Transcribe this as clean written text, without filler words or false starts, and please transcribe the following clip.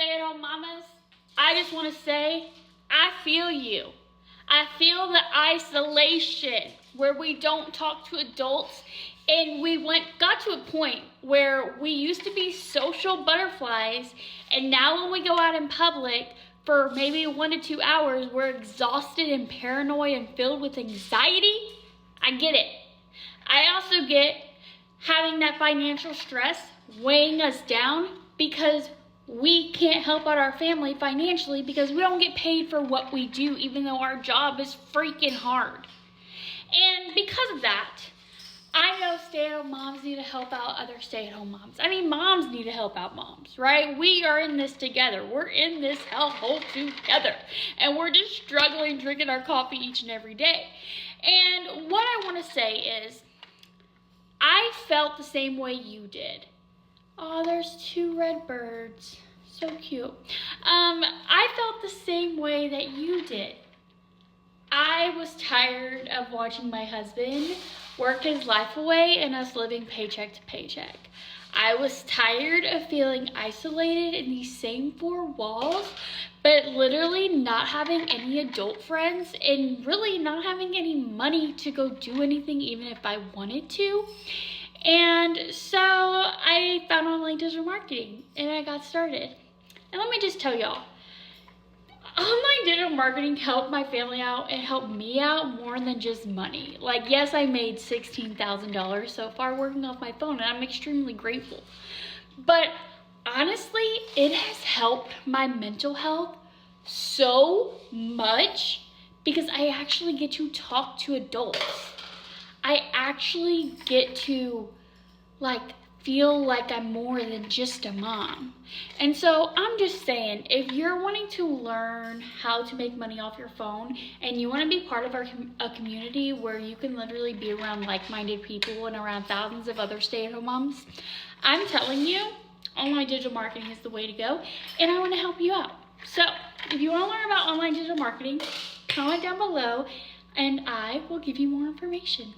stay-at-home mamas, I just want to say, I feel you. I feel the isolation where we don't talk to adults, and we got to a point where we used to be social butterflies, and now when we go out in public for maybe 1 to 2 hours, we're exhausted and paranoid and filled with anxiety. I get it. I also get having that financial stress weighing us down because we can't help out our family financially because we don't get paid for what we do, even though our job is freaking hard. And because of that, I know stay-at-home moms need to help out other stay-at-home moms. I mean, moms need to help out moms, right? We are in this together. We're in this hellhole together. And we're just struggling, drinking our coffee each and every day. And what I want to say is, I felt the same way you did. Oh, there's 2 red birds. So cute. I felt the same way that you did. I was tired of watching my husband work his life away and us living paycheck to paycheck. I was tired of feeling isolated in these same 4 walls, but literally not having any adult friends and really not having any money to go do anything even if I wanted to. And so I found online digital marketing and I got started. And let me just tell y'all, online digital marketing helped my family out and helped me out more than just money. Like, yes, I made $16,000 so far working off my phone, and I'm extremely grateful. But honestly, it has helped my mental health so much because I actually get to talk to adults. I actually get to feel like I'm more than just a mom. And so I'm just saying, if you're wanting to learn how to make money off your phone and you want to be part of a community where you can literally be around like-minded people and around thousands of other stay-at-home moms, I'm telling you, online digital marketing is the way to go, and I want to help you out. So if you want to learn about online digital marketing, comment down below and I will give you more information.